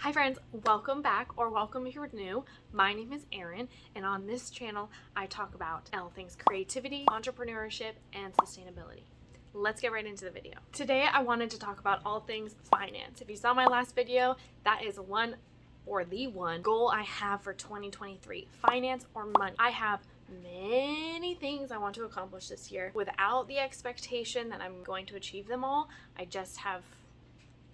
Hi friends, welcome back, or welcome if you're new. My name is Erin, and on this channel I talk about all things creativity, entrepreneurship, and sustainability. Let's get right into the video. Today I wanted to talk about all things finance. If you saw my last video, that is the one goal I have for 2023, finance or money. I have many things I want to accomplish this year without the expectation that I'm going to achieve them all. I just have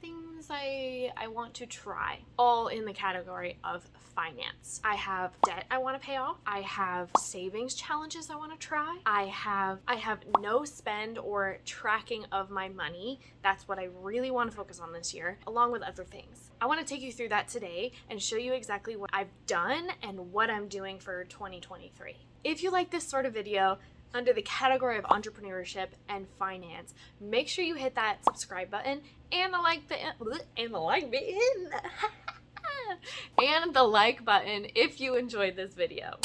things I want to try, all in the category of finance. I have debt I want to pay off. I have savings challenges I want to try. I have no spend or tracking of my money. That's what I really want to focus on this year, along with other things. I want to take you through that today and show you exactly what I've done and what I'm doing for 2023. If you like this sort of video, under the category of entrepreneurship and finance, make sure you hit that subscribe button and the like button if you enjoyed this video.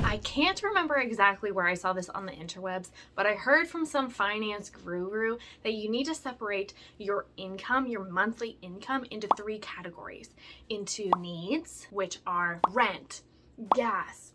I can't remember exactly where I saw this on the interwebs, but I heard from some finance guru that you need to separate your income, your monthly income, into 3 categories. Into needs, which are rent, gas,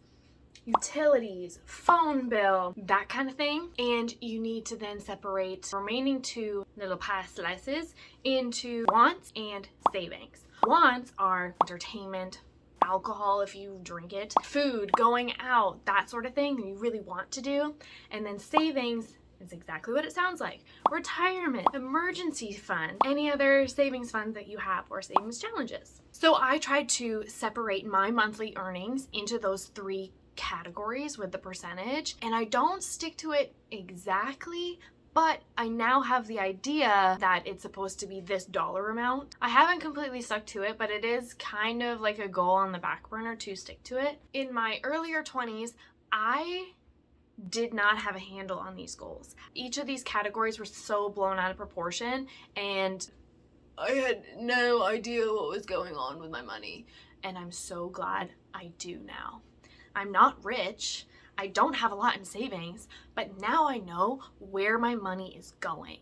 utilities, phone bill, that kind of thing. And you need to then separate the remaining 2 little pie slices into wants and savings. Wants are entertainment, alcohol if you drink it, food, going out, that sort of thing that you really want to do. And then savings is exactly what it sounds like. Retirement, emergency fund, any other savings funds that you have, or savings challenges. So I tried to separate my monthly earnings into those 3 categories with the percentage, and I don't stick to it exactly, but I now have the idea that it's supposed to be this dollar amount. I haven't completely stuck to it, but it is kind of like a goal on the back burner to stick to it. In my earlier 20s, I did not have a handle on these goals. Each of these categories were so blown out of proportion, and I had no idea what was going on with my money. And I'm so glad I do now. I'm not rich, I don't have a lot in savings, but now I know where my money is going.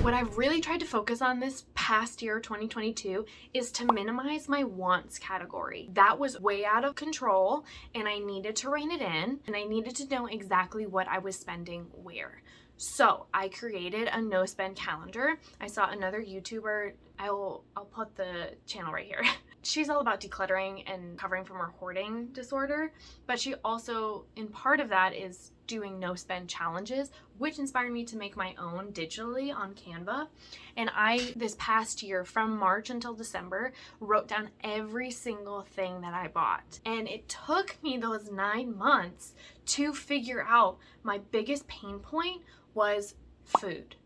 What I've really tried to focus on this past year, 2022, is to minimize my wants category. That was way out of control, and I needed to rein it in, and I needed to know exactly what I was spending where. So I created a no spend calendar. I saw another YouTuber, I'll put the channel right here. She's all about decluttering and recovering from her hoarding disorder, but she also, in part of that, is doing no spend challenges, which inspired me to make my own digitally on Canva. And I, this past year, from March until December, wrote down every single thing that I bought. And it took me those 9 months to figure out my biggest pain point was food.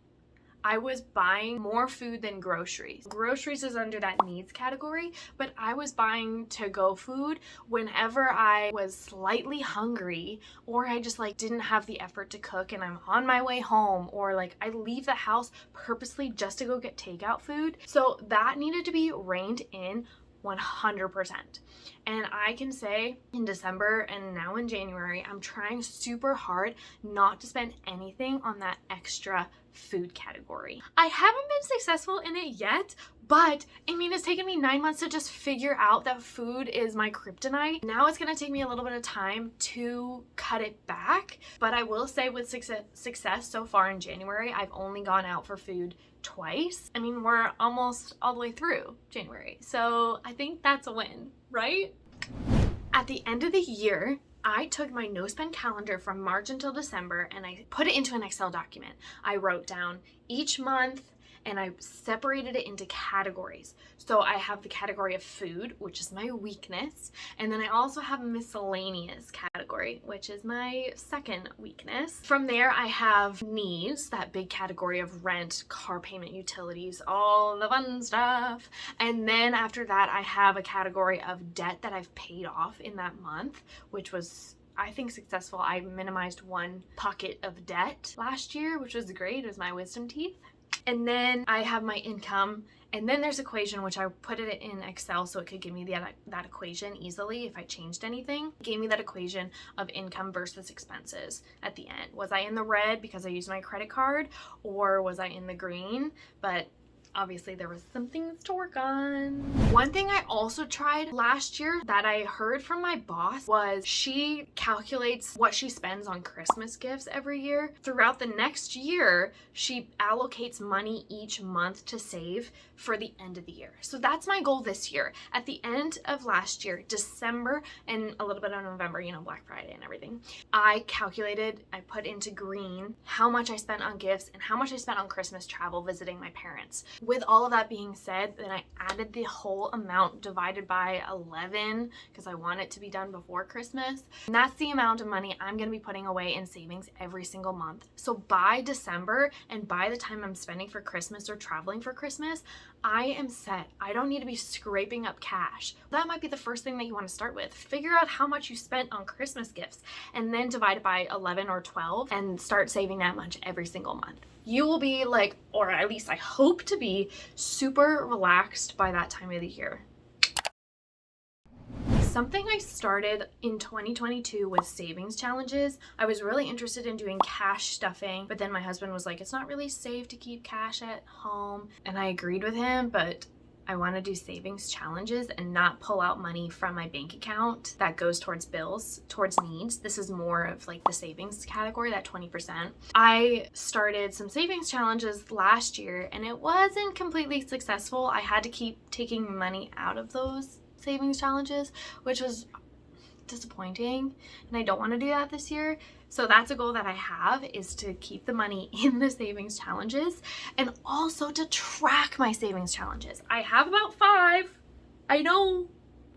I was buying more food than groceries. Groceries is under that needs category, but I was buying to-go food whenever I was slightly hungry, or I just didn't have the effort to cook and I'm on my way home, or I leave the house purposely just to go get takeout food. So that needed to be reined in 100%. And I can say in December and now in January, I'm trying super hard not to spend anything on that extra food category. I haven't been successful in it yet, but I mean, it's taken me 9 months to just figure out that food is my kryptonite. Now it's gonna take me a little bit of time to cut it back, but I will say with success so far in January, I've only gone out for food twice. I mean, we're almost all the way through January, so I think that's a win, right? At the end of the year, I took my no spend calendar from March until December and I put it into an Excel document. I wrote down each month and I separated it into categories. So I have the category of food, which is my weakness, and then I also have a miscellaneous category, which is my second weakness. From there, I have needs, that big category of rent, car payment, utilities, all the fun stuff. And then after that, I have a category of debt that I've paid off in that month, which was, I think, successful. I minimized 1 pocket of debt last year, which was great. It was my wisdom teeth. And then I have my income, and then there's equation, which I put it in Excel so it could give me that equation easily if I changed anything. It gave me that equation of income versus expenses at the end. Was I in the red because I used my credit card, or was I in the green? But obviously there was some things to work on. One thing I also tried last year that I heard from my boss was she calculates what she spends on Christmas gifts every year. Throughout the next year, she allocates money each month to save for the end of the year. So that's my goal this year. At the end of last year, December and a little bit of November, you know, Black Friday and everything, I calculated, I put into green how much I spent on gifts and how much I spent on Christmas travel visiting my parents. With all of that being said, then I added the whole amount divided by 11 because I want it to be done before Christmas. And that's the amount of money I'm going to be putting away in savings every single month. So by December and by the time I'm spending for Christmas or traveling for Christmas, I am set. I don't need to be scraping up cash. That might be the first thing that you want to start with. Figure out how much you spent on Christmas gifts and then divide it by 11 or 12 and start saving that much every single month. You will be like, or at least I hope to be, super relaxed by that time of the year. Something I started in 2022 was savings challenges. I was really interested in doing cash stuffing, but then my husband was like, it's not really safe to keep cash at home. And I agreed with him, but I want to do savings challenges and not pull out money from my bank account that goes towards bills, towards needs. This is more of like the savings category, that 20%. I started some savings challenges last year and it wasn't completely successful. I had to keep taking money out of those savings challenges, which was disappointing, and I don't want to do that this year. So that's a goal that I have, is to keep the money in the savings challenges and also to track my savings challenges. I have about 5. I know,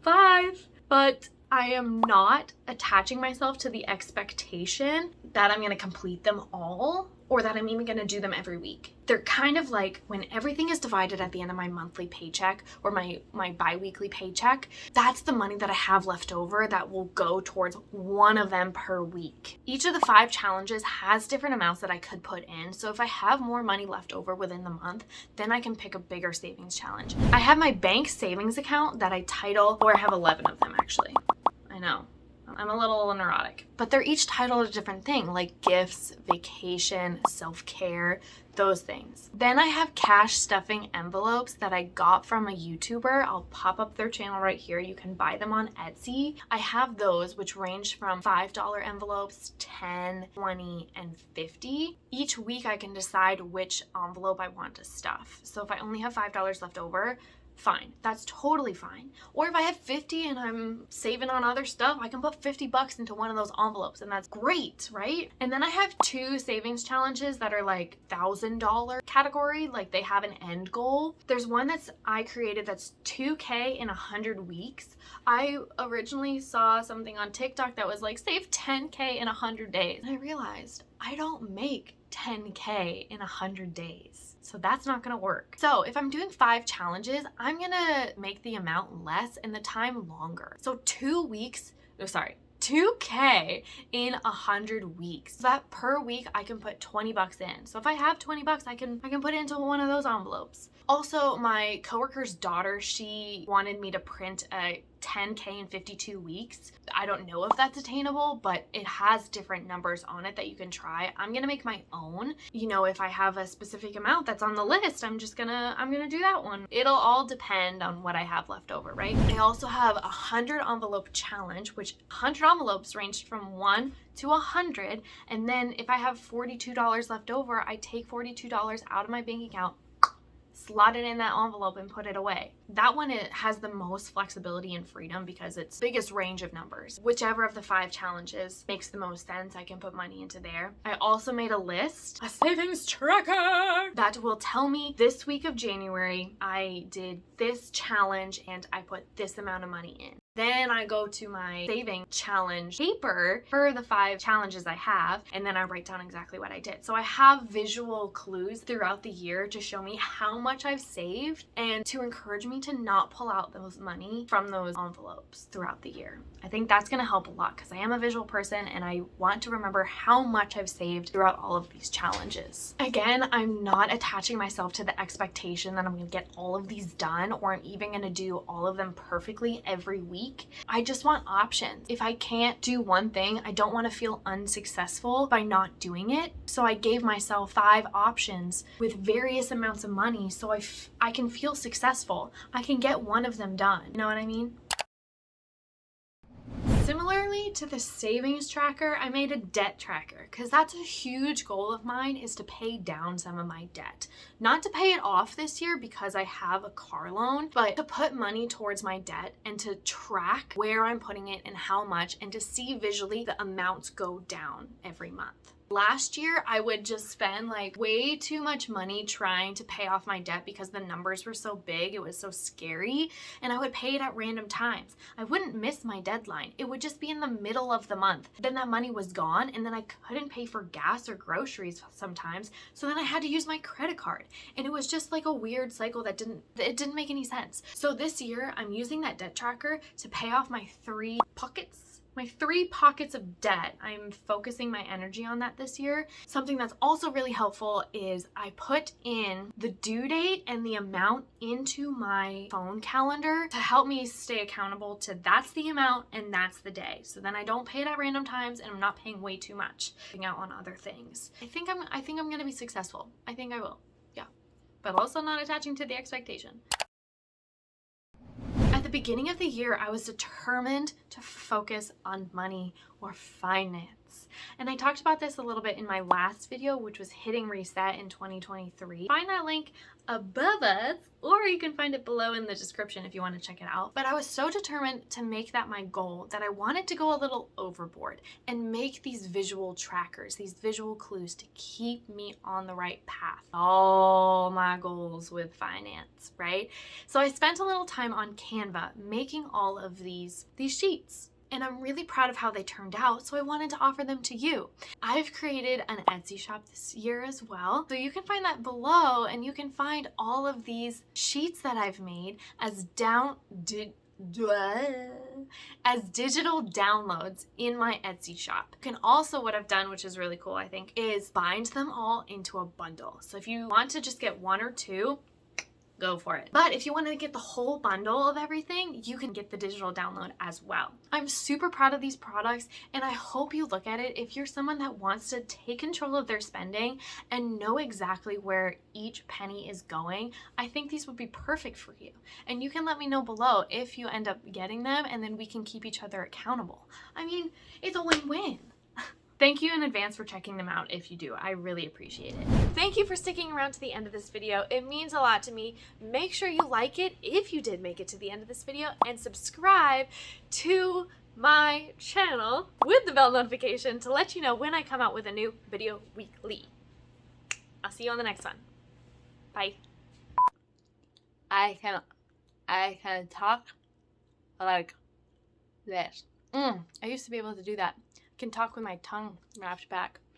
5, but I am not attaching myself to the expectation that I'm going to complete them all or that I'm even going to do them every week. They're kind of like when everything is divided at the end of my monthly paycheck or my bi-weekly paycheck, that's the money that I have left over that will go towards one of them per week. Each of the 5 challenges has different amounts that I could put in. So if I have more money left over within the month, then I can pick a bigger savings challenge. I have my bank savings account that I title, or I have 11 of them actually. I know. I'm a little neurotic, but they're each titled a different thing, like gifts, vacation, self-care, those things. Then I have cash stuffing envelopes that I got from a YouTuber. I'll pop up their channel right here. You can buy them on Etsy. I have those, which range from $5 envelopes, 10, 20, and 50. Each week I can decide which envelope I want to stuff. So if I only have $5 left over, fine, that's totally fine. Or if I have 50 and I'm saving on other stuff, I can put $50 into one of those envelopes and that's great, right? And then I have 2 savings challenges that are like $1,000 category, like they have an end goal. There's one I created that's 2K in 100 weeks. I originally saw something on TikTok that was like, save 10K in 100 days. And I realized I don't make 10K in 100 days. So that's not gonna work. So if I'm doing 5 challenges, I'm gonna make the amount less and the time longer. So 2K in 100 weeks. So that per week I can put $20 in. So if I have $20, I can put it into one of those envelopes. Also, my coworker's daughter, she wanted me to print a 10K in 52 weeks. I don't know if that's attainable, but it has different numbers on it that you can try. I'm gonna make my own. You know, if I have a specific amount that's on the list, I'm gonna do that one. It'll all depend on what I have left over, right? I also have a 100 envelope challenge, which 100 envelopes ranged from 1 to 100. And then if I have $42 left over, I take $42 out of my bank account, slot it in that envelope and put it away. That one, it has the most flexibility and freedom because it's the biggest range of numbers. Whichever of the 5 challenges makes the most sense, I can put money into there. I also made a list, a savings tracker, that will tell me this week of January, I did this challenge and I put this amount of money in. Then I go to my saving challenge paper for the 5 challenges I have, and then I write down exactly what I did. So I have visual clues throughout the year to show me how much I've saved and to encourage me to not pull out those money from those envelopes throughout the year. I think that's gonna help a lot because I am a visual person and I want to remember how much I've saved throughout all of these challenges. Again, I'm not attaching myself to the expectation that I'm gonna get all of these done or I'm even gonna do all of them perfectly every week. week. I just want options. If I can't do one thing, I don't want to feel unsuccessful by not doing it. So I gave myself 5 options with various amounts of money so I can feel successful. I can get one of them done. You know what I mean? Similarly to the savings tracker, I made a debt tracker because that's a huge goal of mine, is to pay down some of my debt. Not to pay it off this year because I have a car loan, but to put money towards my debt and to track where I'm putting it and how much, and to see visually the amounts go down every month. Last year, I would just spend like way too much money trying to pay off my debt because the numbers were so big, it was so scary, and I would pay it at random times. I wouldn't miss my deadline. It would just be in the middle of the month. Then that money was gone, and then I couldn't pay for gas or groceries sometimes, so then I had to use my credit card. And it was just like a weird cycle that didn't make any sense. So this year, I'm using that debt tracker to pay off my 3 pockets. My 3 pockets of debt. I'm focusing my energy on that this year. Something that's also really helpful is I put in the due date and the amount into my phone calendar to help me stay accountable to that's the amount and that's the day. So then I don't pay it at random times and I'm not paying way too much out on other things. I think I'm gonna be successful. I think I will. Yeah. But also not attaching to the expectation. At the beginning of the year, I was determined to focus on money or finance. And I talked about this a little bit in my last video, which was hitting reset in 2023. Find that link above us, or you can find it below in the description if you want to check it out. But I was so determined to make that my goal that I wanted to go a little overboard and make these visual trackers, these visual clues to keep me on the right path. All my goals with finance, right? So I spent a little time on Canva making all of these sheets. And I'm really proud of how they turned out, so I wanted to offer them to you. I've created an Etsy shop this year as well, so you can find that below, and you can find all of these sheets that I've made as digital downloads in my Etsy shop. You can also, what I've done, which is really cool I think, is bind them all into a bundle. So if you want to just get 1 or 2, go for it. But if you want to get the whole bundle of everything, you can get the digital download as well. I'm super proud of these products, and I hope you look at it if you're someone that wants to take control of their spending and know exactly where each penny is going. I think these would be perfect for you. And you can let me know below if you end up getting them, and then we can keep each other accountable. I mean, it's a win-win. Thank you in advance for checking them out if you do. I really appreciate it. Thank you for sticking around to the end of this video. It means a lot to me. Make sure you like it if you did make it to the end of this video, and subscribe to my channel with the bell notification to let you know when I come out with a new video weekly. I'll see you on the next one. Bye. I can talk like this. I used to be able to do that. I can talk with my tongue wrapped back.